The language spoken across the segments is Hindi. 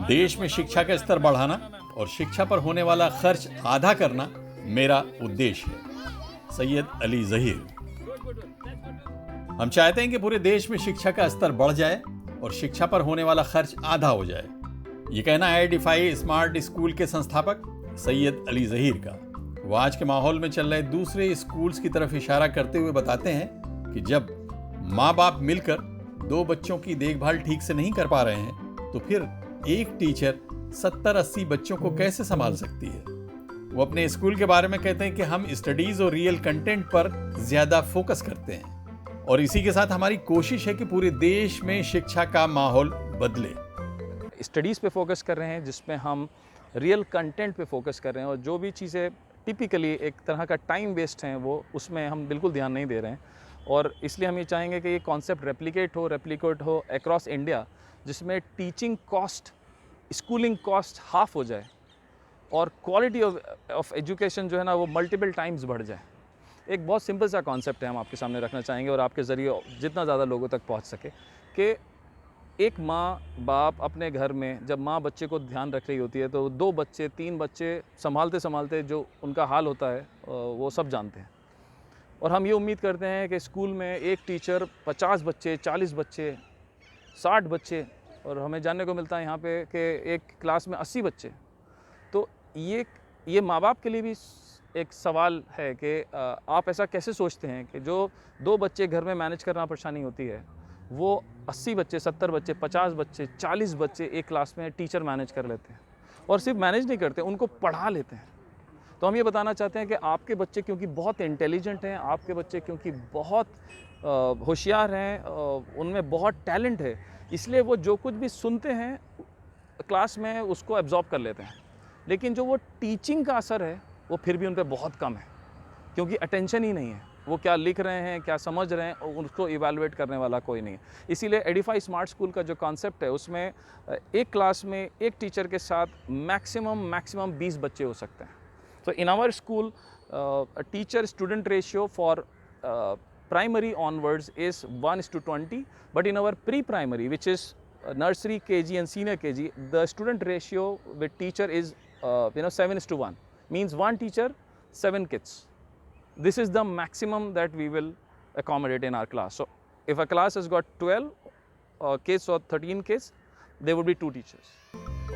देश में शिक्षा का स्तर बढ़ाना और शिक्षा पर होने वाला खर्च आधा करना मेरा उद्देश्य है। सैयद अली ज़हीर। हम चाहते हैं कि पूरे देश में शिक्षा का स्तर बढ़ जाए और शिक्षा पर होने वाला खर्च आधा हो जाए। ये कहना है एडिफाई स्मार्ट स्कूल के संस्थापक सैयद अली ज़हीर का। वो आज के माहौल में चल रहे दूसरे स्कूल्स की तरफ इशारा करते हुए बताते हैं कि जब माँ बाप मिलकर दो बच्चों की देखभाल ठीक से नहीं कर पा रहे हैं तो फिर एक टीचर 70-80 बच्चों को कैसे संभाल सकती है। वो अपने स्कूल के बारे में कहते हैं कि हम स्टडीज और रियल कंटेंट पर ज्यादा फोकस करते हैं और इसी के साथ हमारी कोशिश है कि पूरे देश में शिक्षा का माहौल बदले। स्टडीज़ पे फोकस कर रहे हैं जिसमें हम रियल कंटेंट पे फोकस कर रहे हैं और जो भी चीज़ें टिपिकली एक तरह का टाइम वेस्ट हैं वो उसमें हम बिल्कुल ध्यान नहीं दे रहे हैं। और इसलिए हम ये चाहेंगे कि ये कॉन्सेप्ट रेप्लिकेट हो अक्रॉस इंडिया, जिसमें teaching cost, schooling cost half हो जाए और क्वालिटी ऑफ एजुकेशन जो है ना वो मल्टीपल टाइम्स बढ़ जाए। एक बहुत सिंपल सा कॉन्सेप्ट है, हम आपके सामने रखना चाहेंगे और आपके ज़रिए जितना ज़्यादा लोगों तक पहुंच सके कि एक माँ बाप अपने घर में जब माँ बच्चे को ध्यान रख रही होती है तो 2 बच्चे 3 बच्चे संभालते संभालते जो उनका हाल होता है वो सब जानते हैं। और हम ये उम्मीद करते हैं कि स्कूल में एक टीचर 50 बच्चे, 40 बच्चे, 60 बच्चे, और हमें जानने को मिलता है यहाँ पे कि एक क्लास में 80 बच्चे। तो ये माँ बाप के लिए भी एक सवाल है कि आप ऐसा कैसे सोचते हैं कि जो 2 बच्चे घर में मैनेज करना परेशानी होती है वो 80 बच्चे, 70 बच्चे, 50 बच्चे, 40 बच्चे एक क्लास में टीचर मैनेज कर लेते हैं। और सिर्फ मैनेज नहीं करते, उनको पढ़ा लेते हैं। तो हम ये बताना चाहते हैं कि आपके बच्चे क्योंकि बहुत इंटेलिजेंट हैं, आपके बच्चे क्योंकि बहुत होशियार हैं, उनमें बहुत टैलेंट है, इसलिए वो जो कुछ भी सुनते हैं क्लास में उसको एब्जॉर्ब कर लेते हैं। लेकिन जो वो टीचिंग का असर है वो फिर भी उन पर बहुत कम है, क्योंकि अटेंशन ही नहीं है। वो क्या लिख रहे हैं, क्या समझ रहे हैं, और उसको इवैल्यूएट करने वाला कोई नहीं है। इसीलिए एडिफाई स्मार्ट स्कूल का जो कॉन्सेप्ट है उसमें एक क्लास में एक टीचर के साथ मैक्सिमम 20 बच्चे हो सकते हैं। So in our school, teacher student ratio for primary onwards is 1:20, but in our pre-primary, which is nursery, KG and senior KG, the student ratio with teacher is 7:1, means 1 teacher 7 kids. This is the maximum that we will accommodate in our class. So if a class has got 12 kids or 13 kids, there would be 2 teachers.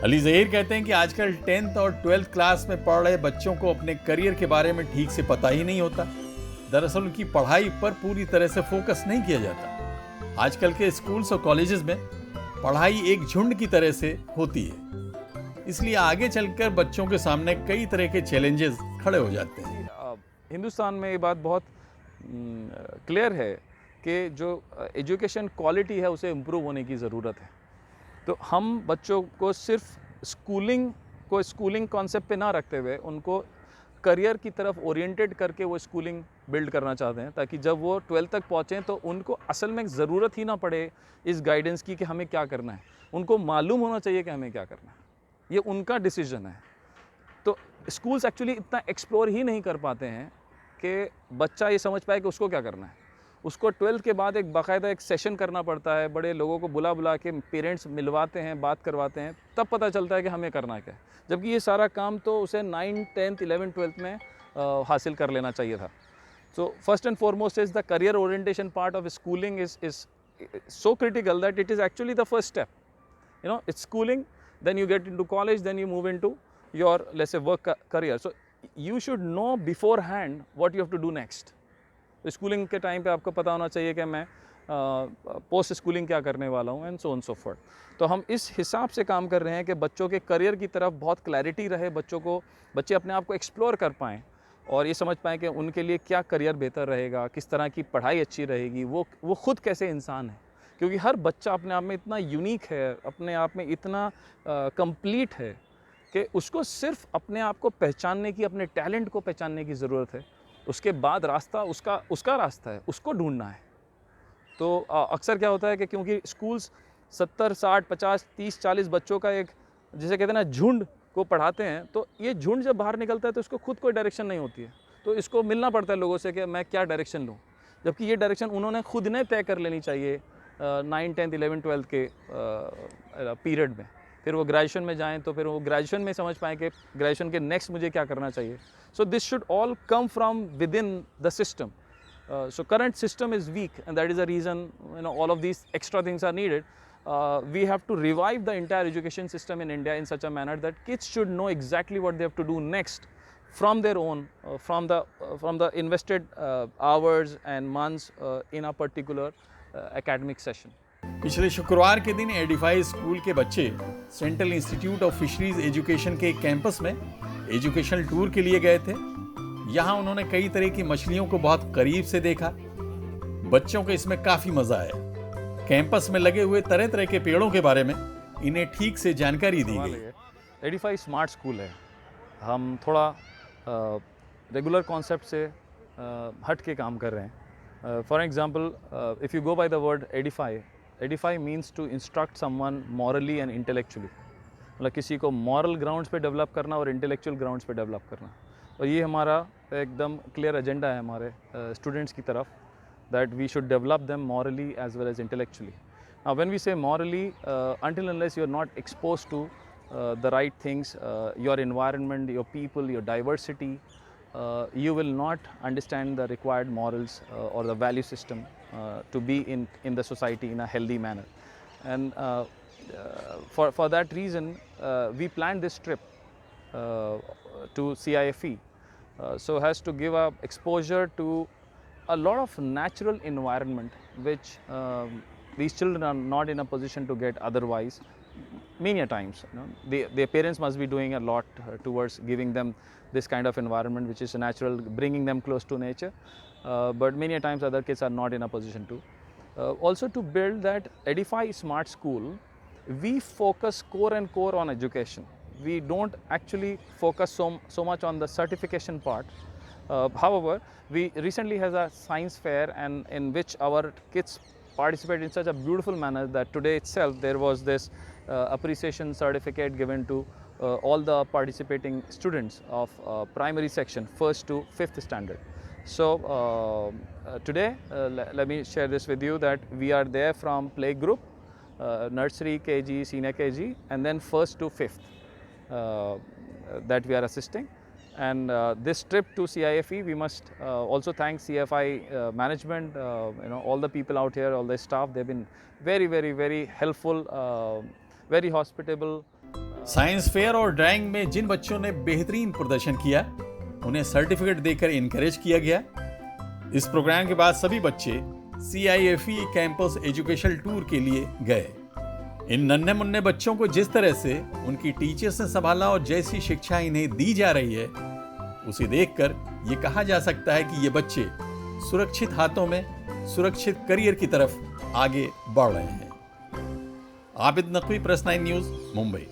Ali Zaheer कहते हैं कि आजकल 10th और 12th क्लास में पढ़ रहे बच्चों को अपने करियर के बारे में ठीक से पता ही नहीं होता। दरअसल उनकी पढ़ाई पर पूरी तरह से फोकस नहीं किया जाता। आजकल के स्कूल्स और कॉलेजेस में पढ़ाई एक झुंड की तरह से होती है, इसलिए आगे चलकर बच्चों के सामने कई तरह के चैलेंजेस खड़े हो जाते हैं। हिंदुस्तान में ये बात बहुत क्लियर है कि जो एजुकेशन क्वालिटी है उसे इम्प्रूव होने की ज़रूरत है। तो हम बच्चों को सिर्फ स्कूलिंग कॉन्सेप्ट पे ना रखते हुए उनको करियर की तरफ ओरिएंटेड करके वो स्कूलिंग बिल्ड करना चाहते हैं, ताकि जब वो 12th तक पहुँचें तो उनको असल में ज़रूरत ही ना पड़े इस गाइडेंस की कि हमें क्या करना है। उनको मालूम होना चाहिए कि हमें क्या करना है, ये उनका डिसीजन है। तो स्कूल्स एक्चुअली इतना एक्सप्लोर ही नहीं कर पाते हैं कि बच्चा ये समझ पाए कि उसको क्या करना है। उसको 12th के बाद एक बाकायदा एक सेशन करना पड़ता है, बड़े लोगों को बुला के पेरेंट्स मिलवाते हैं, बात करवाते हैं, तब पता चलता है कि हमें करना क्या है। जबकि ये सारा काम तो उसे 9, 10th, 11th, 12th में हासिल कर लेना चाहिए था। So first and foremost is the career orientation part of schooling is so critical that it is actually the first step. It's schooling, then you get into college, then you move into your, let's say, work career. So you should know beforehand what you have to do next. Schooling के टाइम पे आपको पता होना चाहिए कि मैं पोस्ट स्कूलिंग क्या करने वाला हूँ, and so on so fourth. तो हम इस हिसाब से काम कर रहे हैं कि बच्चों के करियर की तरफ बहुत क्लैरिटी रहे, बच्चे अपने आप को एक्सप्लोर कर पाएँ और ये समझ पाएँ कि उनके लिए क्या करियर बेहतर रहेगा, किस तरह की पढ़ाई अच्छी रहेगी, वो खुद कैसे इंसान है। क्योंकि हर बच्चा अपने आप में इतना यूनिक है, अपने आप में इतना कंप्लीट है कि उसको सिर्फ अपने आप को पहचानने की, अपने टैलेंट को पहचानने की ज़रूरत है। उसके बाद रास्ता उसका रास्ता है, उसको ढूंढना है। तो अक्सर क्या होता है कि क्योंकि स्कूल्स 70, 60, 50, 30, 40 बच्चों का एक, जिसे कहते हैं ना, झुंड को पढ़ाते हैं, तो ये झुंड जब बाहर निकलता है तो इसको खुद कोई डायरेक्शन नहीं होती है। तो इसको मिलना पड़ता है लोगों से कि मैं क्या डायरेक्शन लूँ, जबकि ये डायरेक्शन उन्होंने खुद ने तय कर लेनी चाहिए 9, 10, 11, 12 के पीरियड में। फिर वो ग्रेजुएशन में जाएँ तो फिर वो ग्रेजुएशन में समझ पाएँ कि ग्रेजुएशन के नेक्स्ट मुझे क्या करना चाहिए. So this should all come from within the system. So current system is weak, and that is the reason all of these extra things are needed. We have to revive the entire education system in India in such a manner that kids should know exactly what they have to do next from their own, from the invested hours and months in a particular academic session. पिछले शुक्रवार के दिन एडिफाई स्कूल के बच्चे central institute of fisheries education के कैंपस में एजुकेशनल टूर के लिए गए थे. यहाँ उन्होंने कई तरह की मछलियों को बहुत करीब से देखा. बच्चों को इसमें काफी मजा आया. कैंपस में लगे हुए तरह तरह के पेड़ों के बारे में इन्हें ठीक से जानकारी दी गई. एडिफाई स्मार्ट स्कूल है. हम थोड़ा रेगुलर कॉन्सेप्ट से हट के काम कर रहे हैं. For example, if you go by the word edify means to instruct someone morally and intellectually. मतलब किसी को मॉरल ग्राउंड्स पे डेवलप करना और इंटेलेक्चुअल ग्राउंड्स पे डेवलप करना. और ये हमारा एकदम क्लियर एजेंडा है हमारे स्टूडेंट्स की तरफ, that we should develop them morally as well as intellectually. Now when we say morally, until unless you are not exposed to the right things, your environment, your people, your diversity, you will not understand the required morals or the value system to be in the society in a healthy manner. And for that reason, we planned this trip to CIFE so as to give a exposure to a lot of natural environment which these children are not in a position to get otherwise. Many a times, their parents must be doing a lot towards giving them this kind of environment which is natural, bringing them close to nature, but many a times other kids are not in a position to. Also, to build that Edify Smart School, we focus core on education. We don't actually focus so much on the certification part. However, we recently had a science fair, and in which our kids participated in such a beautiful manner that today itself there was this appreciation certificate given to all the participating students of primary section 1st to 5th standard. So today let me share this with you that we are there from play group, nursery, KG, senior KG, and then 1st to 5th that we are assisting. And this trip to CIFE, we must also thank CFI management, all the people out here, all the staff. They've been very helpful, very hospitable. Science fair और ड्राइंग में जिन बच्चों ने बेहतरीन प्रदर्शन किया, उन्हें सर्टिफिकेट देकर इनकरेज किया गया. इस प्रोग्राम के बाद सभी बच्चे CIFE कैंपस एजुकेशनल टूर के लिए गए. इन नन्हे मुन्ने बच्चों को जिस तरह से उनकी टीचर्स ने संभाला और जैसी शिक्षा इन्हें दी जा रही है, उसे देखकर ये कहा जा सकता है कि ये बच्चे सुरक्षित हाथों में सुरक्षित करियर की तरफ आगे बढ़ रहे हैं. Abid Naqvi, press 9 news, Mumbai.